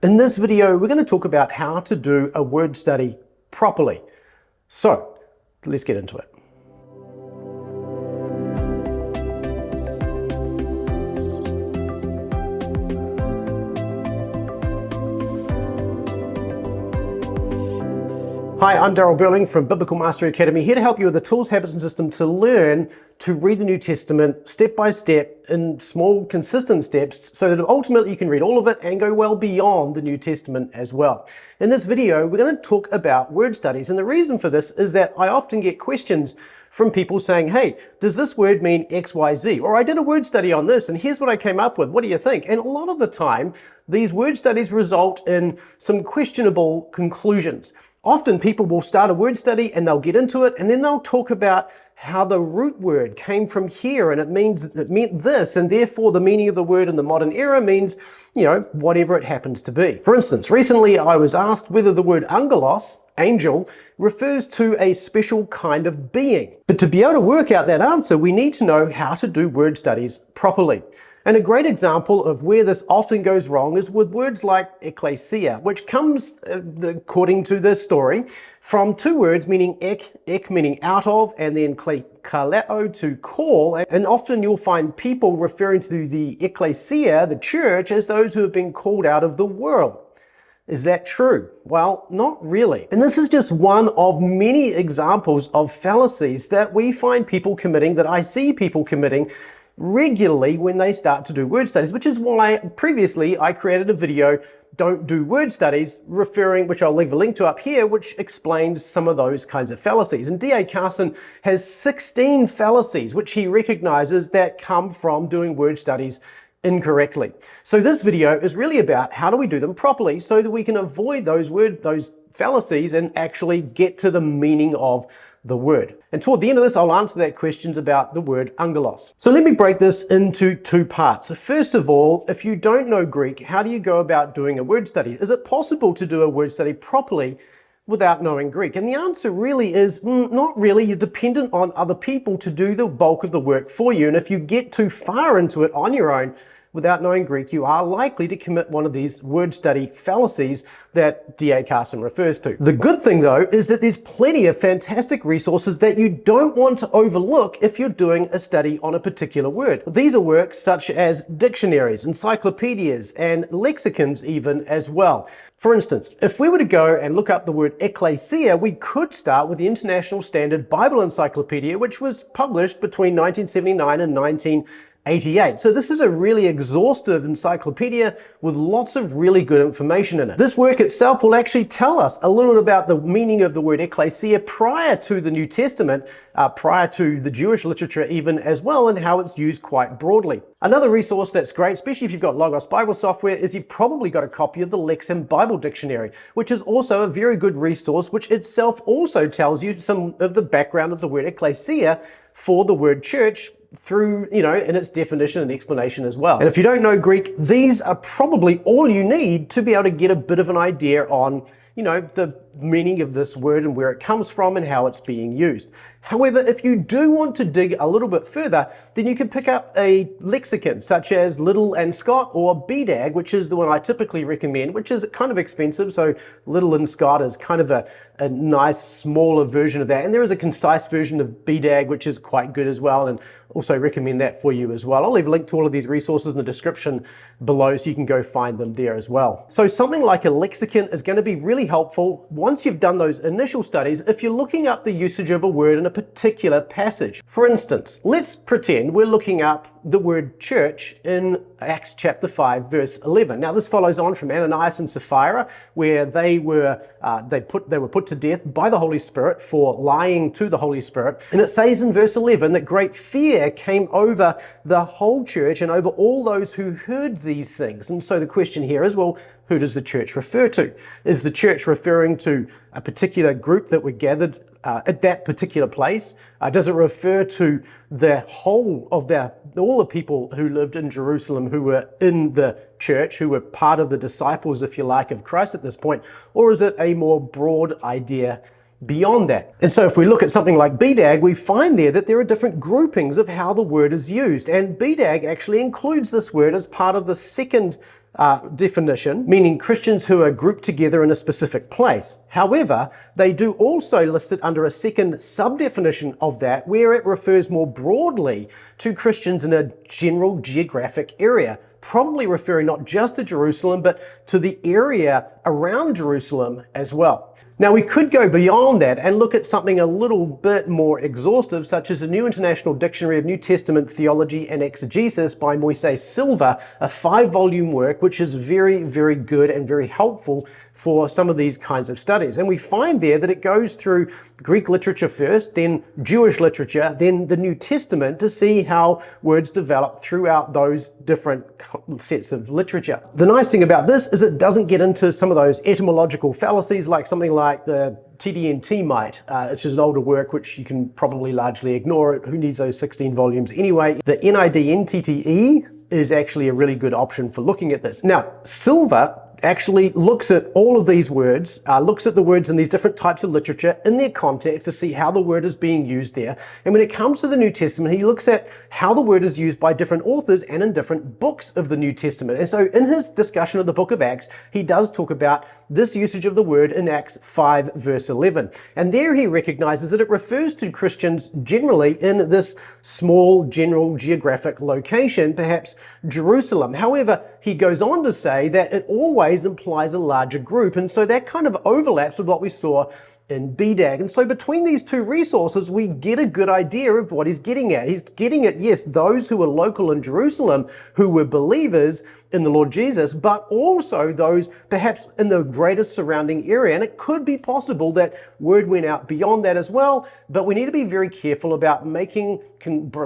In this video, we're going to talk about how to do a word study properly. So, let's get into it. Hi, I'm Darryl Burling from Biblical Mastery Academy, here to help you with the tools, habits, and system to learn to read the New Testament step by step in small, consistent steps so that ultimately you can read all of it and go well beyond the New Testament as well. In this video, we're going to talk about word studies, and the reason for this is that I often get questions from people saying, hey, does this word mean X, Y, Z? Or I did a word study on this and here's what I came up with. What do you think? And a lot of the time, these word studies result in some questionable conclusions. Often people will start a word study and they'll get into it and then they'll talk about how the root word came from here and it meant this, and therefore the meaning of the word in the modern era means, whatever it happens to be. For instance, recently I was asked whether the word angelos, angel, refers to a special kind of being. But to be able to work out that answer, we need to know how to do word studies properly. And a great example of where this often goes wrong is with words like ecclesia, which comes, according to this story, from two words meaning ek meaning out of, and then kaleo to call. And often you'll find people referring to the ecclesia, the church, as those who have been called out of the world. Is that true? Well, not really. And this is just one of many examples of fallacies that we find people committing, that I see people committing regularly when they start to do word studies, which is why previously I created a video, Don't Do Word Studies, which I'll leave a link to up here, which explains some of those kinds of fallacies. And D.A. Carson has 16 fallacies which he recognizes that come from doing word studies incorrectly. So this video is really about how do we do them properly so that we can avoid those fallacies and actually get to the meaning of the word. And toward the end of this, I'll answer that questions about the word angelos. So let me break this into two parts. So first of all, if you don't know Greek, how do you go about doing a word study? Is it possible to do a word study properly without knowing Greek? And the answer really is not really. You're dependent on other people to do the bulk of the work for you. And if you get too far into it on your own, without knowing Greek, you are likely to commit one of these word study fallacies that D.A. Carson refers to. The good thing though is that there's plenty of fantastic resources that you don't want to overlook if you're doing a study on a particular word. These are works such as dictionaries, encyclopedias, and lexicons even as well. For instance, if we were to go and look up the word ecclesia, we could start with the International Standard Bible Encyclopedia, which was published between 1979 and 1988. So this is a really exhaustive encyclopedia with lots of really good information in it. This work itself will actually tell us a little bit about the meaning of the word ecclesia prior to the New Testament, prior to the Jewish literature even as well, and how it's used quite broadly. Another resource that's great, especially if you've got Logos Bible software, is you've probably got a copy of the Lexham Bible Dictionary, which is also a very good resource, which itself also tells you some of the background of the word ecclesia for the word church, through, in its definition and explanation as well. And if you don't know Greek, these are probably all you need to be able to get a bit of an idea on, the meaning of this word and where it comes from and how it's being used. However, if you do want to dig a little bit further, then you can pick up a lexicon such as Liddell and Scott, or BDAG, which is the one I typically recommend, which is kind of expensive. So Liddell and Scott is kind of a nice smaller version of that. And there is a concise version of BDAG, which is quite good as well, and also recommend that for you as well. I'll leave a link to all of these resources in the description below so you can go find them there as well. So something like a lexicon is going to be really helpful once you've done those initial studies if you're looking up the usage of a word in a particular passage. For instance, let's pretend we're looking up the word church in Acts chapter 5 verse 11. Now this follows on from Ananias and Sapphira, where they were put to death by the Holy Spirit for lying to the Holy Spirit. And it says in verse 11 that great fear came over the whole church and over all those who heard these things. And so the question here is, well, who does the church refer to? Is the church referring to a particular group that were gathered at that particular place? Does it refer to the whole of all the people who lived in Jerusalem who were in the church, who were part of the disciples, if you like, of Christ at this point? Or is it a more broad idea beyond that? And so if we look at something like BDAG, we find there that there are different groupings of how the word is used. And BDAG actually includes this word as part of the second definition, meaning Christians who are grouped together in a specific place. However, they do also list it under a second sub-definition of that, where it refers more broadly to Christians in a general geographic area, probably referring not just to Jerusalem, but to the area around Jerusalem as well. Now, we could go beyond that and look at something a little bit more exhaustive, such as the New International Dictionary of New Testament Theology and Exegesis by Moise Silva, a 5-volume work, which is very, very good and very helpful for some of these kinds of studies. And we find there that it goes through Greek literature first, then Jewish literature, then the New Testament, to see how words develop throughout those different sets of literature. The nice thing about this is it doesn't get into some of those etymological fallacies, like something like the NIDNTTE might, which is an older work which you can probably largely ignore. Who needs those 16 volumes anyway? The NIDNTTE is actually a really good option for looking at this. Now, Silva actually looks at all of these words, looks at the words in these different types of literature in their context to see how the word is being used there. And when it comes to the New Testament, he looks at how the word is used by different authors and in different books of the New Testament. And so in his discussion of the book of Acts, he does talk about this usage of the word in Acts 5 verse 11. And there he recognizes that it refers to Christians generally in this small general geographic location, perhaps Jerusalem. However, he goes on to say that it always implies a larger group. And so that kind of overlaps with what we saw in BDAG. And so between these two resources, we get a good idea of what he's getting at. He's getting at, yes, those who were local in Jerusalem who were believers in the Lord Jesus, but also those perhaps in the greatest surrounding area. And it could be possible that word went out beyond that as well, but we need to be very careful about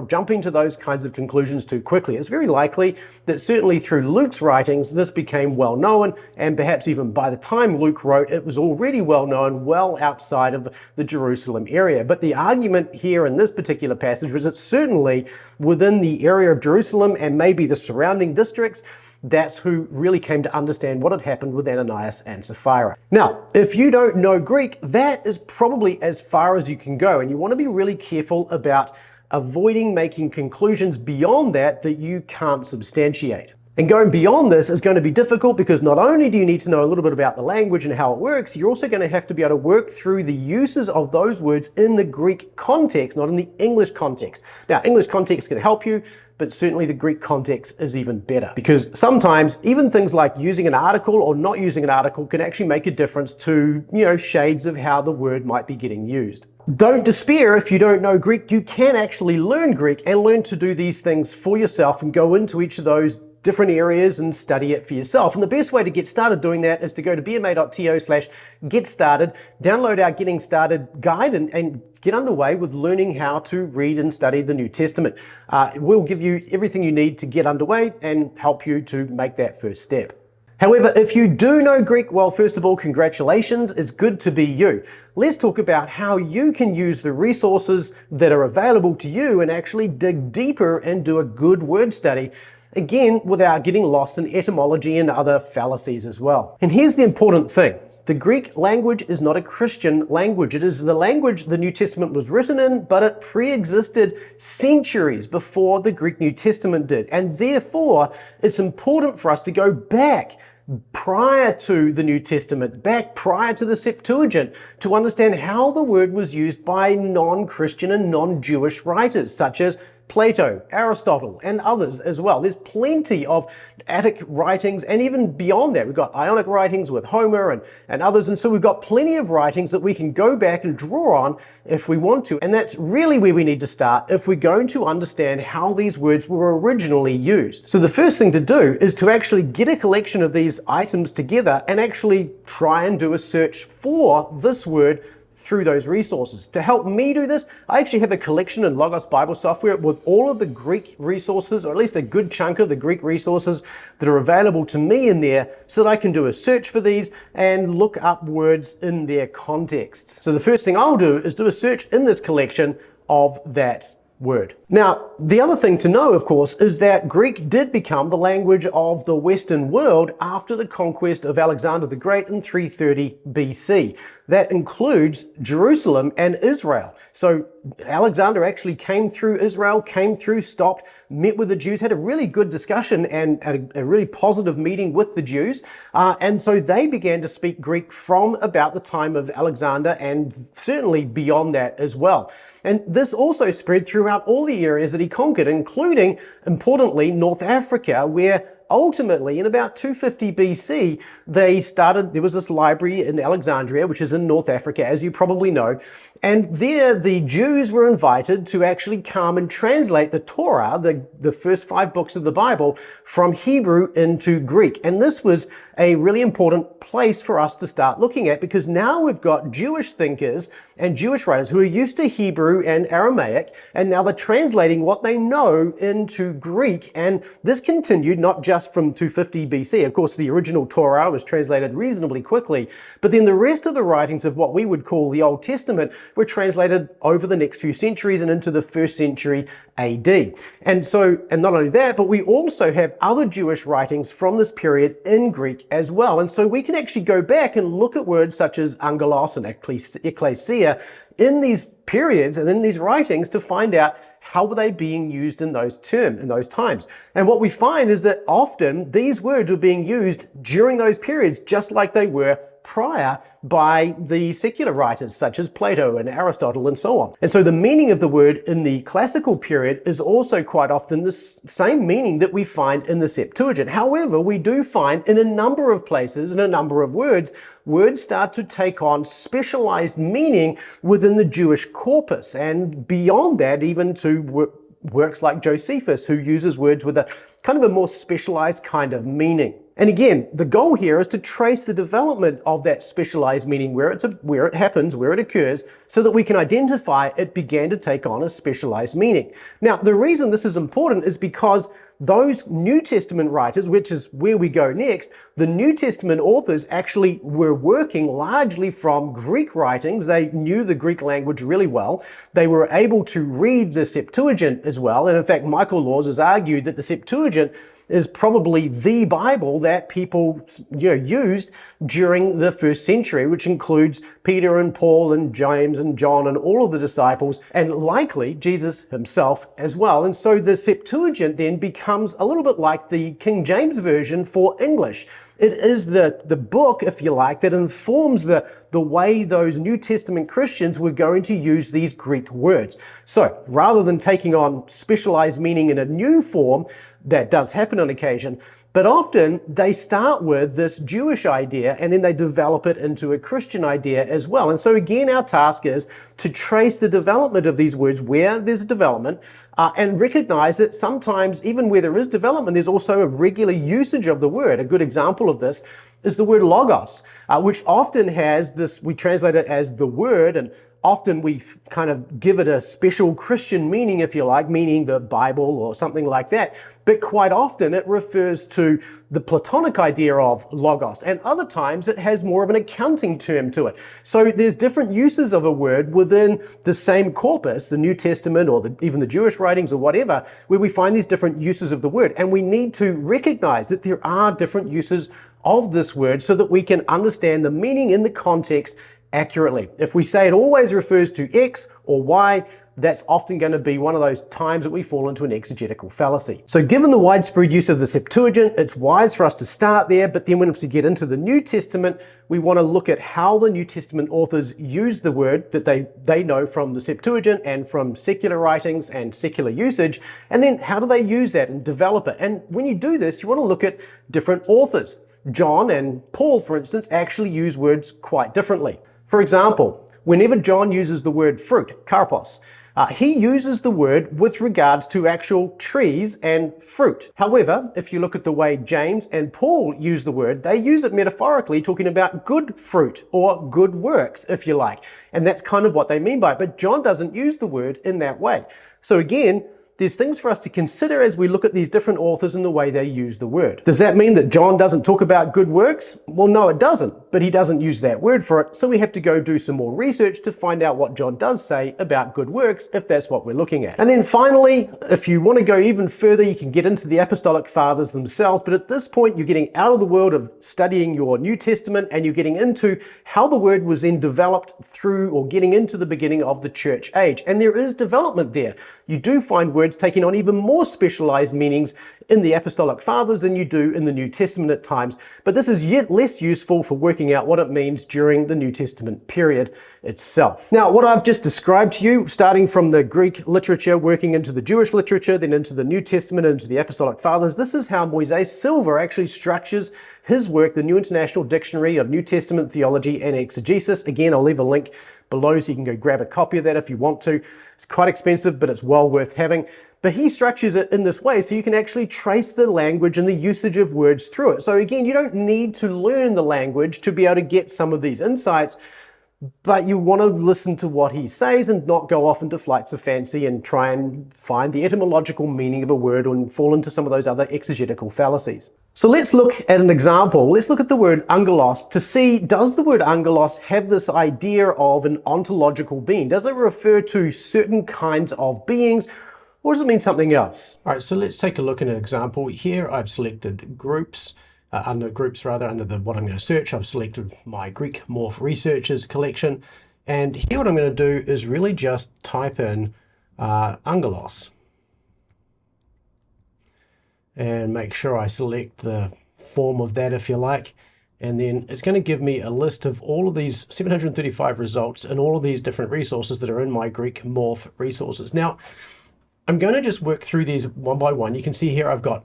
jumping to those kinds of conclusions too quickly. It's very likely that certainly through Luke's writings, this became well known, and perhaps even by the time Luke wrote, it was already well known, well outside of the Jerusalem area. But the argument here in this particular passage was that certainly within the area of Jerusalem and maybe the surrounding districts, that's who really came to understand what had happened with Ananias and Sapphira. Now, if you don't know Greek, that is probably as far as you can go, and you want to be really careful about avoiding making conclusions beyond that you can't substantiate. And going beyond this is going to be difficult because not only do you need to know a little bit about the language and how it works, you're also going to have to be able to work through the uses of those words in the Greek context, not in the English context. Now, English context can help you, but certainly the Greek context is even better, because sometimes even things like using an article or not using an article can actually make a difference to, shades of how the word might be getting used. Don't despair if you don't know Greek. You can actually learn Greek and learn to do these things for yourself and go into each of those different areas and study it for yourself. And the best way to get started doing that is to go to bma.to/get started, download our Getting Started guide and get underway with learning how to read and study the New Testament. We'll give you everything you need to get underway and help you to make that first step. However, if you do know Greek, well, first of all, congratulations. It's good to be you. Let's talk about how you can use the resources that are available to you and actually dig deeper and do a good word study. Again, without getting lost in etymology and other fallacies as well. And here's the important thing. The Greek language is not a Christian language. It is the language the New Testament was written in, but it pre-existed centuries before the Greek New Testament did. And therefore, it's important for us to go back prior to the New Testament, back prior to the Septuagint, to understand how the word was used by non-Christian and non-Jewish writers, such as Plato, Aristotle, and others as well. There's plenty of Attic writings, and even beyond that, we've got Ionic writings with Homer and others, and so we've got plenty of writings that we can go back and draw on if we want to. And that's really where we need to start if we're going to understand how these words were originally used. So the first thing to do is to actually get a collection of these items together and actually try and do a search for this word through those resources. To help me do this, I actually have a collection in Logos Bible software with all of the Greek resources, or at least a good chunk of the Greek resources that are available to me in there, so that I can do a search for these and look up words in their contexts. So the first thing I'll do is do a search in this collection of that word. Now, the other thing to know, of course, is that Greek did become the language of the Western world after the conquest of Alexander the Great in 330 BC. That includes Jerusalem and Israel. So Alexander actually came through Israel, came through, stopped, met with the Jews, had a really good discussion and a really positive meeting with the Jews. And so they began to speak Greek from about the time of Alexander and certainly beyond that as well. And this also spread throughout all the areas that he conquered, including, importantly, North Africa, where ultimately, in about 250 BC, there was this library in Alexandria, which is in North Africa, as you probably know. And there, the Jews were invited to actually come and translate the Torah, the first 5 books of the Bible, from Hebrew into Greek. And this was a really important place for us to start looking at, because now we've got Jewish thinkers and Jewish writers who are used to Hebrew and Aramaic, and now they're translating what they know into Greek. And this continued not just from 250 BC. Of course, the original Torah was translated reasonably quickly, but then the rest of the writings of what we would call the Old Testament were translated over the next few centuries and into the 1st century AD. And not only that, but we also have other Jewish writings from this period in Greek as well. And so we can actually go back and look at words such as angelos and ecclesia in these periods and in these writings to find out how were they being used in those times. And what we find is that often these words were being used during those periods, just like they were prior by the secular writers such as Plato and Aristotle and so on. And so the meaning of the word in the classical period is also quite often the same meaning that we find in the Septuagint. However, we do find in a number of places, in a number of words start to take on specialized meaning within the Jewish corpus, and beyond that, even to works like Josephus, who uses words with a kind of a more specialized kind of meaning. And again, the goal here is to trace the development of that specialized meaning, where it happens, where it occurs, so that we can identify it began to take on a specialized meaning. Now, the reason this is important is because those New Testament writers, which is where we go next, the New Testament authors actually were working largely from Greek writings. They knew the Greek language really well. They were able to read the Septuagint as well. And in fact, Michael Laws has argued that the Septuagint is probably the Bible that people used during the 1st century, which includes Peter and Paul and James and John and all of the disciples, and likely Jesus himself as well. And so the Septuagint then becomes a little bit like the King James Version for English. It is the book, if you like, that informs the way those New Testament Christians were going to use these Greek words. So rather than taking on specialized meaning in a new form, that does happen on occasion, but often they start with this Jewish idea and then they develop it into a Christian idea as well. And so again, our task is to trace the development of these words where there's a development, and recognize that sometimes even where there is development, there's also a regular usage of the word. A good example of this is the word logos, which often has this, we translate it as the word, and often we kind of give it a special Christian meaning, if you like, meaning the Bible or something like that. But quite often it refers to the Platonic idea of logos, and other times it has more of an accounting term to it. So there's different uses of a word within the same corpus, the New Testament or even the Jewish writings or whatever, where we find these different uses of the word. And we need to recognize that there are different uses of this word so that we can understand the meaning in the context accurately. If we say it always refers to X or Y, that's often going to be one of those times that we fall into an exegetical fallacy. So given the widespread use of the Septuagint, it's wise for us to start there, but then once we get into the New Testament, we want to look at how the New Testament authors use the word that they know from the Septuagint and from secular writings and secular usage, and then how do they use that and develop it. And when you do this, you want to look at different authors. John and Paul, for instance, actually use words quite differently. For example, whenever John uses the word fruit, karpos, he uses the word with regards to actual trees and fruit. However, if you look at the way James and Paul use the word, they use it metaphorically, talking about good fruit or good works, if you like. And that's kind of what they mean by it. But John doesn't use the word in that way. So again, there's things for us to consider as we look at these different authors and the way they use the word. Does that mean that John doesn't talk about good works? Well, no, it doesn't. but he doesn't use that word for it, so we have to go do some more research to find out what John does say about good works, if that's what we're looking at. And then finally, if you want to go even further, you can get into the Apostolic Fathers themselves, but at this point you're getting out of the world of studying your New Testament and you're getting into how the word was then developed through, or getting into the beginning of the church age. And there is development there. You do find words taking on even more specialized meanings in the Apostolic Fathers than you do in the New Testament at times, but this is yet less useful for working out what it means during the New Testament period itself. Now, what I've just described to you, starting from the Greek literature, working into the Jewish literature, then into the New Testament, into the Apostolic Fathers, this is how Moises Silva actually structures his work, the New International Dictionary of New Testament Theology and Exegesis. Again, I'll leave a link below so you can go grab a copy of that if you want to. It's quite expensive, but it's well worth having. But he structures it in this way so you can actually trace the language and the usage of words through it. So again, you don't need to learn the language to be able to get some of these insights, but you want to listen to what he says and not go off into flights of fancy and try and find the etymological meaning of a word and fall into some of those other exegetical fallacies. So let's look at an example. Let's look at the word angelos to see, does the word angelos have this idea of an ontological being? Does it refer to certain kinds of beings, or does it mean something else? All right, so let's take a look at an example. Here I've selected groups, under the what I'm going to search. I've selected my Greek Morph Researchers collection. And here what I'm going to do is really just type in angelos. And make sure I select the form of that if you like. And then it's going to give me a list of all of these 735 results and all of these different resources that are in my Greek Morph Resources. Now, I'm going to just work through these one by one. You can see here I've got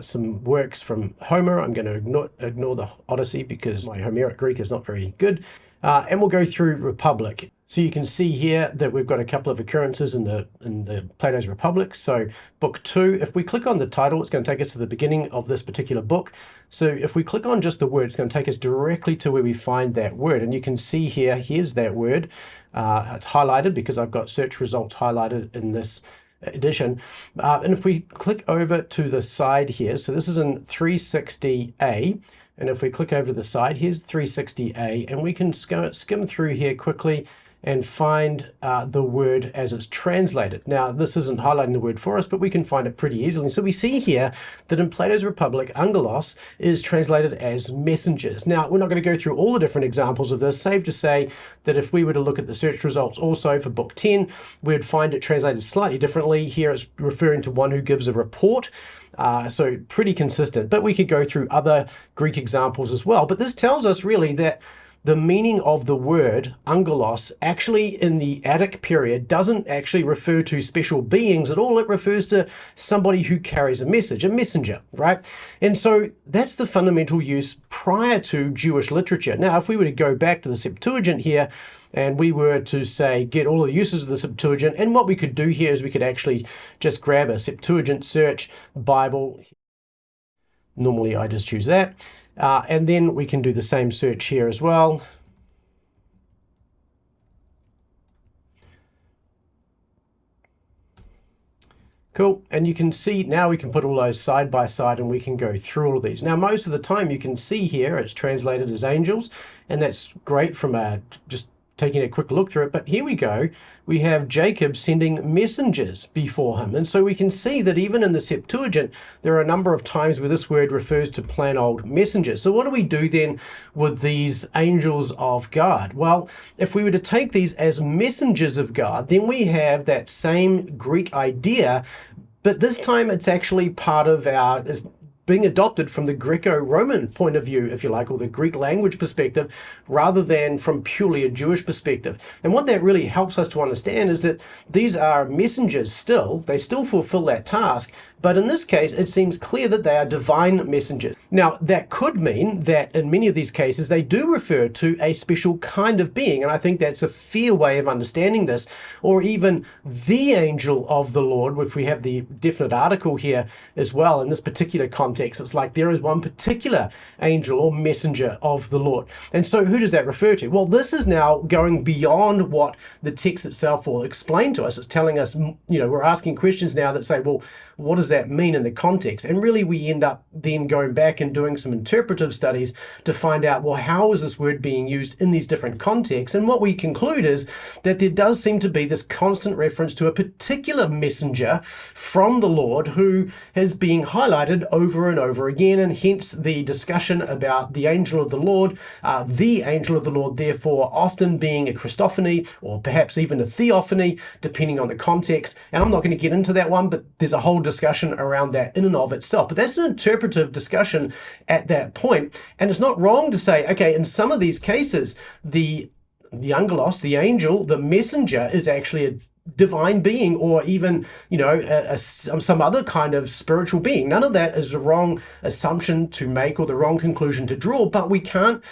some works from Homer. I'm going to ignore the Odyssey because my Homeric Greek is not very good. And we'll go through Republic. So you can see here that we've got a couple of occurrences in the Plato's Republic. So book 2, if we click on the title, it's going to take us to the beginning of this particular book. So if we click on just the word, it's going to take us directly to where we find that word. And you can see here, here's that word. It's highlighted because I've got search results highlighted in this edition. And if we click over to the side here, so this is in 360A, and if we click over to the side, here's 360A, and we can skim through here quickly and find the word as it's translated. Now, this isn't highlighting the word for us, but we can find it pretty easily. So we see here that in Plato's Republic, angelos is translated as messengers. Now, we're not going to go through all the different examples of this. Safe to say that if we were to look at the search results also for book 10, we'd find it translated slightly differently. Here it's referring to one who gives a report. So pretty consistent, but we could go through other Greek examples as well. But this tells us really that the meaning of the word angelos actually in the Attic period doesn't actually refer to special beings at all. It refers to somebody who carries a message, a messenger, right? And so that's the fundamental use prior to Jewish literature. Now, if we were to go back to the Septuagint here, and we were to say, get all the uses of the Septuagint, and what we could do here is we could actually just grab a Septuagint search Bible. Normally I just choose that. And then we can do the same search here as well. Cool, and you can see now we can put all those side by side and we can go through all of these. Now, most of the time you can see here it's translated as angels, and that's great from just taking a quick look through it. But here we go. We have Jacob sending messengers before him. And so we can see that even in the Septuagint, there are a number of times where this word refers to plain old messengers. So what do we do then with these angels of God? Well, if we were to take these as messengers of God, then we have that same Greek idea, but this time it's actually part of it's being adopted from the Greco-Roman point of view, if you like, or the Greek language perspective, rather than from purely a Jewish perspective. And what that really helps us to understand is that these are messengers still. They still fulfill that task, but in this case, it seems clear that they are divine messengers. Now, that could mean that in many of these cases, they do refer to a special kind of being, and I think that's a fair way of understanding this, or even the angel of the Lord, if we have the definite article here as well in this particular context. context, it's like there is one particular angel or messenger of the Lord. And so who does that refer to? Well, this is now going beyond what the text itself will explain to us. It's telling us, we're asking questions now that say, well, what does that mean in the context? And really we end up then going back and doing some interpretive studies to find out, well, how is this word being used in these different contexts? And what we conclude is that there does seem to be this constant reference to a particular messenger from the Lord who is being highlighted over and over again, and hence the discussion about the angel of the Lord therefore often being a Christophany or perhaps even a theophany, depending on the context. And I'm not going to get into that one, but there's a whole discussion around that in and of itself. But that's an interpretive discussion at that point. And it's not wrong to say, okay, in some of these cases, the angelos, the angel, the messenger, is actually a divine being, or even some other kind of spiritual being. None of that is the wrong assumption to make or the wrong conclusion to draw, but we can't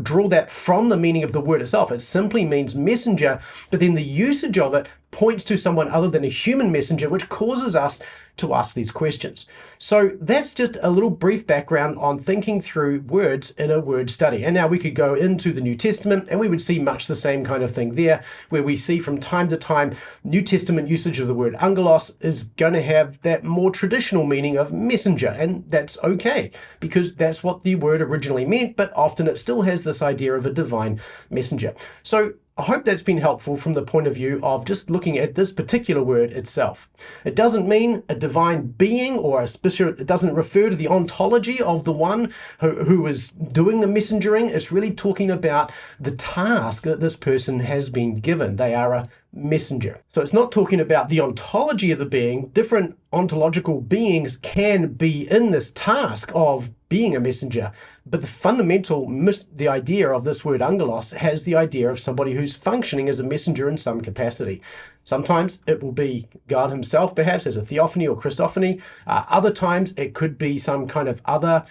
draw that from the meaning of the word itself. It simply means messenger, but then the usage of it points to someone other than a human messenger, which causes us to ask these questions. So that's just a little brief background on thinking through words in a word study. And now we could go into the New Testament and we would see much the same kind of thing there, where we see from time to time New Testament usage of the word angelos is going to have that more traditional meaning of messenger. And that's okay, because that's what the word originally meant, but often it still has this idea of a divine messenger. So I hope that's been helpful from the point of view of just looking at this particular word itself. It doesn't mean a divine being or a special, it doesn't refer to the ontology of the one who is doing the messengering. It's really talking about the task that this person has been given. They are a messenger. So it's not talking about the ontology of the being. Different ontological beings can be in this task of being a messenger, but the idea of this word angelos has the idea of somebody who's functioning as a messenger in some capacity. Sometimes it will be God himself, perhaps as a theophany or Christophany. Other times it could be some kind of other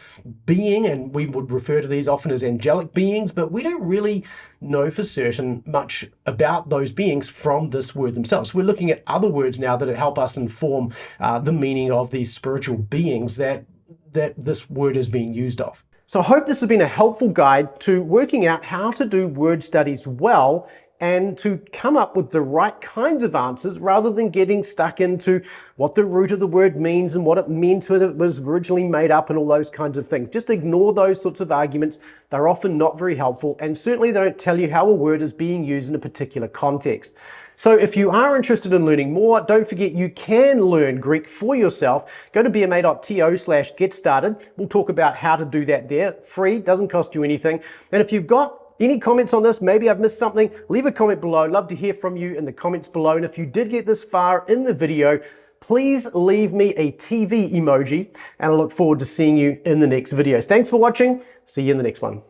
being, and we would refer to these often as angelic beings, but we don't really know for certain much about those beings from this word themselves. We're looking at other words now that help us inform the meaning of these spiritual beings that this word is being used of. So I hope this has been a helpful guide to working out how to do word studies well and to come up with the right kinds of answers rather than getting stuck into what the root of the word means and what it meant when it was originally made up and all those kinds of things. Just ignore those sorts of arguments. They're often not very helpful, and certainly they don't tell you how a word is being used in a particular context. So if you are interested in learning more, don't forget you can learn Greek for yourself. Go to bma.to/get started. We'll talk about how to do that there. Free, doesn't cost you anything. And if you've got any comments on this, maybe I've missed something, leave a comment below. I'd love to hear from you in the comments below. And if you did get this far in the video, please leave me a TV emoji, and I look forward to seeing you in the next videos. Thanks for watching. See you in the next one.